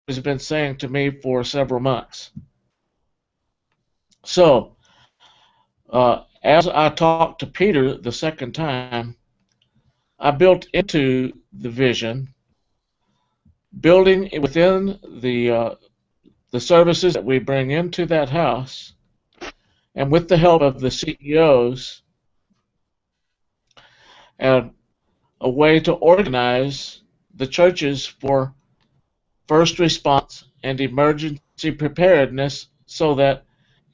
has been saying to me for several months. So, as I talked to Peter the second time, I built into the vision, building within the services that we bring into that house, and with the help of the CEOs, and a way to organize the churches for first response and emergency preparedness so that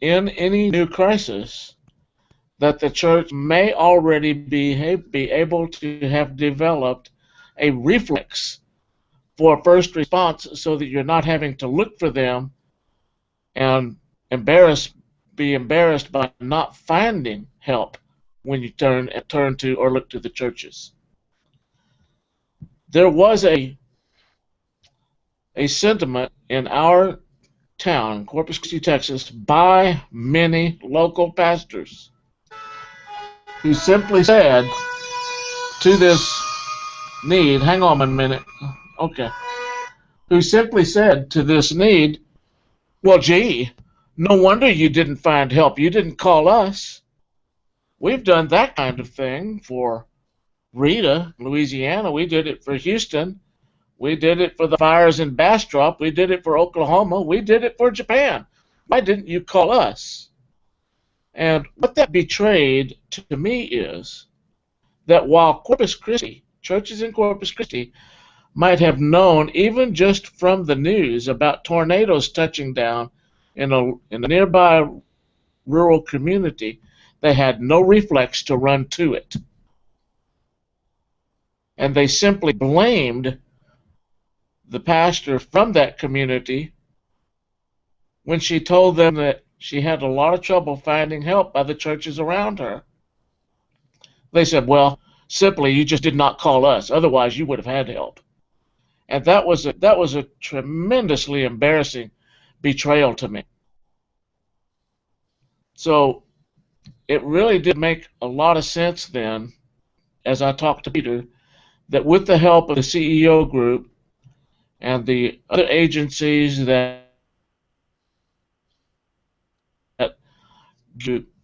in any new crisis that the church may already be able to have developed a reflex for first response so that you're not having to look for them and be embarrassed by not finding help when you turn to or look to the churches. There was a sentiment in our town, Corpus Christi, Texas, by many local pastors who simply said to this need, hang on a minute, okay, who simply said to this need, well, gee, no wonder you didn't find help. You didn't call us. We've done that kind of thing for Rita, Louisiana. We did it for Houston. We did it for the fires in Bastrop. We did it for Oklahoma. We did it for Japan. Why didn't you call us? And what that betrayed to me is that while Corpus Christi, churches in Corpus Christi, might have known, even just from the news, about tornadoes touching down in a nearby rural community, they had no reflex to run to it. And they simply blamed the pastor from that community when she told them that she had a lot of trouble finding help by the churches around her. They said, well, simply you just did not call us, otherwise you would have had help. And that was a tremendously embarrassing betrayal to me. So it really did make a lot of sense then, as I talked to Peter, that with the help of the CEO group and the other agencies that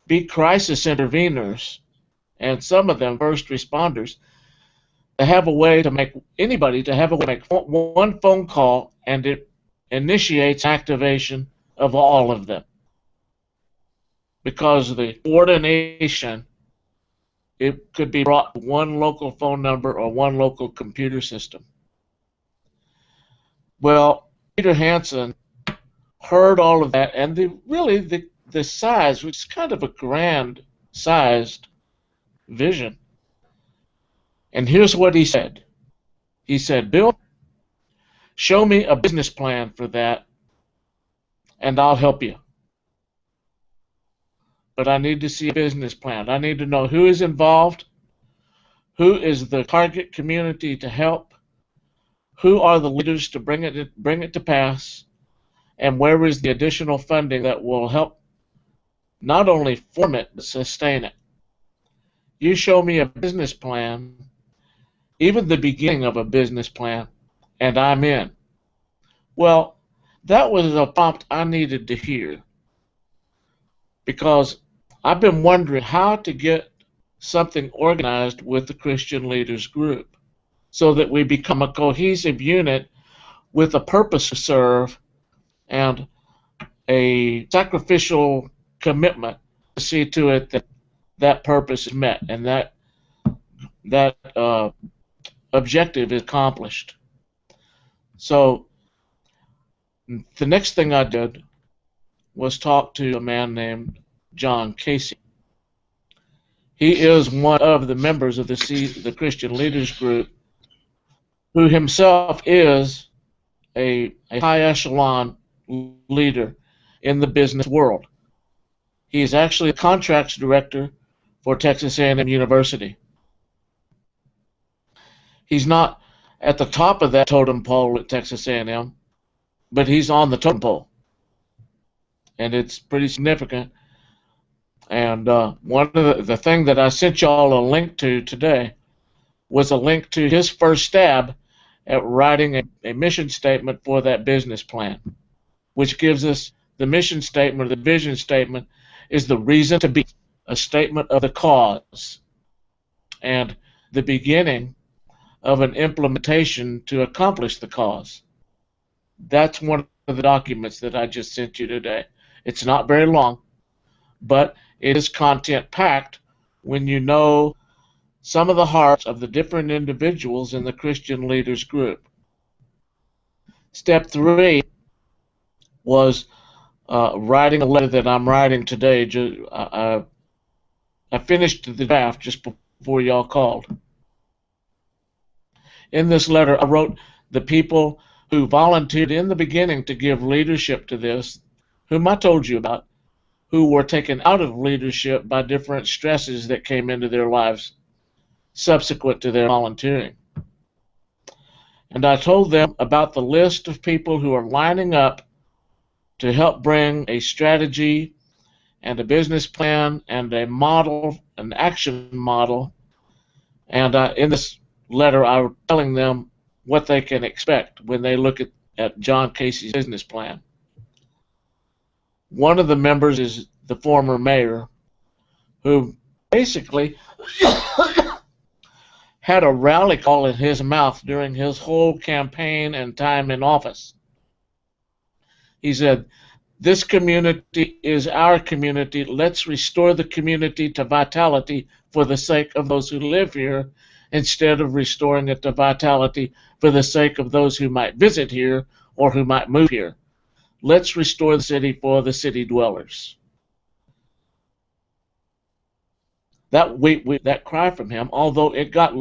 be crisis interveners, and some of them first responders, to have a way to make one phone call, and it initiates activation of all of them. Because the coordination, it could be brought to one local phone number or one local computer system. Well, Peter Hansen heard all of that, and the size, which is kind of a grand-sized vision. And here's what he said. He said, Bill, show me a business plan for that, and I'll help you. But I need to see a business plan. I need to know who is involved, who is the target community to help, who are the leaders to bring it to pass, and where is the additional funding that will help not only form it, but sustain it. You show me a business plan, even the beginning of a business plan, and I'm in. Well, that was a prompt I needed to hear, because I've been wondering how to get something organized with the Christian Leaders Group so that we become a cohesive unit with a purpose to serve and a sacrificial commitment to see to it that that purpose is met and that objective is accomplished. So the next thing I did was talk to a man named John Casey. He is one of the members of the Christian Leaders Group, who himself is a high echelon leader in the business world. He is actually a contracts director for Texas A&M University. He's not at the top of that totem pole at Texas A&M, but he's on the totem pole, and it's pretty significant. And one of the thing that I sent y'all a link to today was a link to his first stab at writing a mission statement for that business plan, which gives us the mission statement or the vision statement is the reason to be, a statement of the cause, and the beginning of an implementation to accomplish the cause. That's one of the documents that I just sent you today. It's not very long, but it is content packed when you know some of the hearts of the different individuals in the Christian Leaders Group. Step 3 was writing a letter that I'm writing today. I finished the draft just before y'all called. In this letter, I wrote the people who volunteered in the beginning to give leadership to this, whom I told you about, who were taken out of leadership by different stresses that came into their lives subsequent to their volunteering. And I told them about the list of people who are lining up to help bring a strategy and a business plan and a model, an action model. And in this letter, I was telling them what they can expect when they look at John Casey's business plan. One of the members is the former mayor, who basically had a rally call in his mouth during his whole campaign and time in office. He said, "This community is our community. Let's restore the community to vitality for the sake of those who live here, instead of restoring it to vitality for the sake of those who might visit here or who might move here. Let's restore the city for the city dwellers." That cry from him, although it got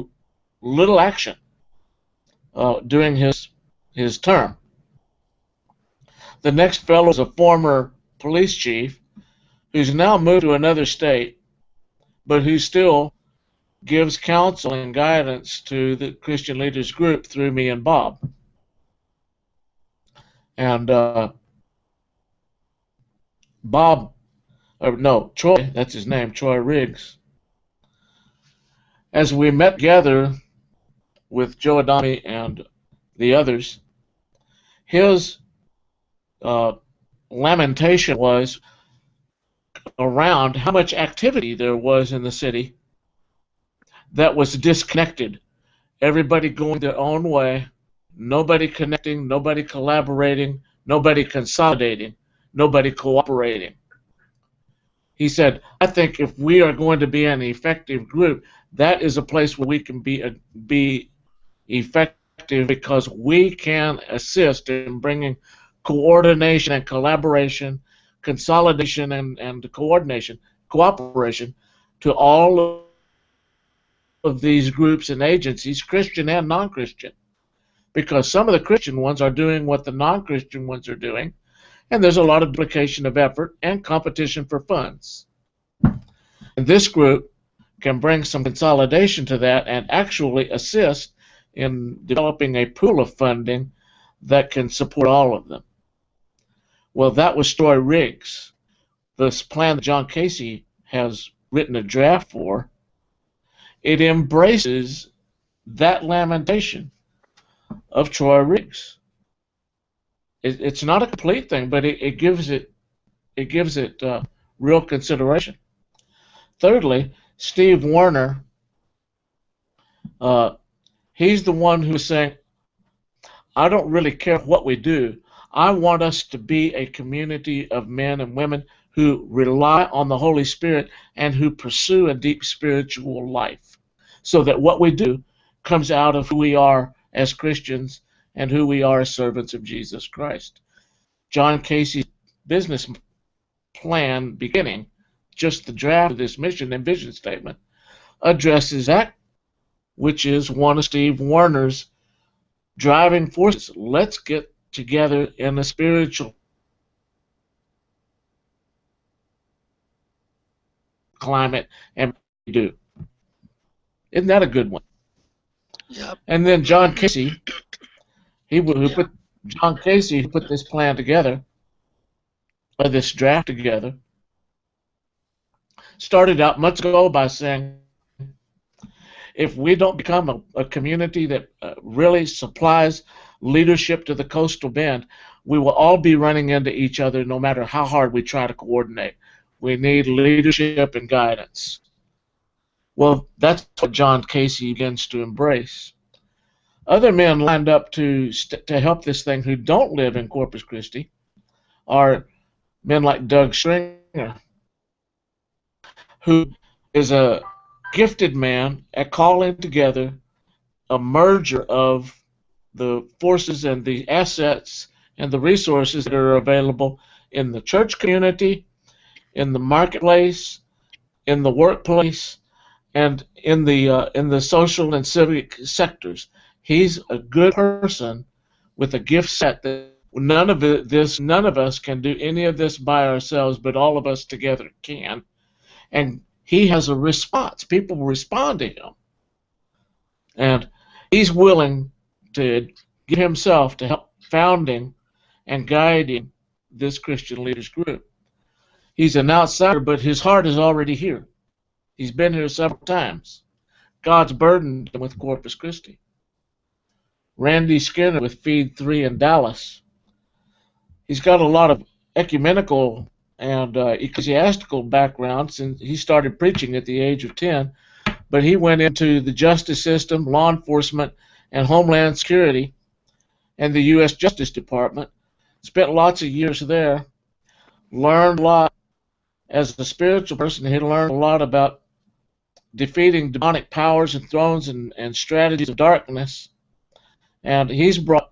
little action during his term. The next fellow is a former police chief who's now moved to another state, but who still gives counsel and guidance to the Christian Leaders Group through me and Bob. And Troy, that's his name, Troy Riggs. As we met together with Joe Adami and the others, his lamentation was around how much activity there was in the city that was disconnected. Everybody going their own way, nobody connecting, nobody collaborating, nobody consolidating, nobody cooperating. He said, "I think if we are going to be an effective group, that is a place where we can be effective, because we can assist in bringing coordination and collaboration, consolidation and coordination, cooperation to all of these groups and agencies, Christian and non-Christian. Because some of the Christian ones are doing what the non-Christian ones are doing, and there's a lot of duplication of effort and competition for funds. And this group can bring some consolidation to that and actually assist in developing a pool of funding that can support all of them." Well, that was Troy Riggs. This plan that John Casey has written a draft for, it embraces that lamentation of Troy Riggs. It's not a complete thing, but it gives it real consideration. Thirdly, Steve Warner, he's the one who's saying, "I don't really care what we do. I want us to be a community of men and women who rely on the Holy Spirit and who pursue a deep spiritual life, so that what we do comes out of who we are as Christians and who we are as servants of Jesus Christ." John Casey's business plan beginning, just the draft of this mission and vision statement, addresses that, which is one of Steve Warner's driving forces. Let's get together in a spiritual climate and do. Isn't that a good one? Yep. And then John Casey, John Casey put this plan together, or this draft together, started out months ago by saying, if we don't become a community that really supplies leadership to the coastal bend, we will all be running into each other no matter how hard we try to coordinate. We need leadership and guidance. Well, that's what John Casey begins to embrace. Other men lined up to help this thing who don't live in Corpus Christi are men like Doug Stringer, who is a gifted man at calling together a merger of the forces and the assets and the resources that are available in the church community, in the marketplace, in the workplace, and in the social and civic sectors. He's a good person with a gift set that none of us can do any of this by ourselves, but all of us together can. And he has a response. People respond to him. And he's willing to give himself to help founding and guiding this Christian leaders group. He's an outsider, but his heart is already here. He's been here several times. God's burdened him with Corpus Christi. Randy Skinner with Feed 3 in Dallas. He's got a lot of ecumenical and ecclesiastical background since he started preaching at the age of 10, but he went into the justice system, law enforcement, and homeland security, and the U.S. Justice Department. Spent lots of years there, learned a lot. As a spiritual person, he learned a lot about defeating demonic powers and thrones and strategies of darkness. And he's brought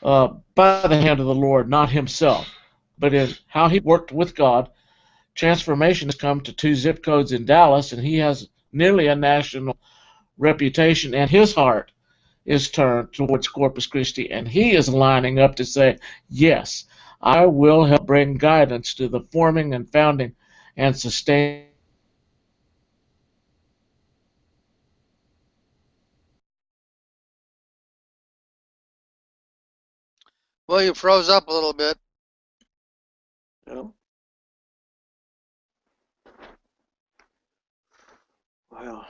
by the hand of the Lord, not himself, but in how he worked with God. Transformation has come to 2 zip codes in Dallas, and he has nearly a national reputation, and his heart is turned towards Corpus Christi, and he is lining up to say, yes, I will help bring guidance to the forming and founding and sustaining. Well, you froze up a little bit. Yeah. Well,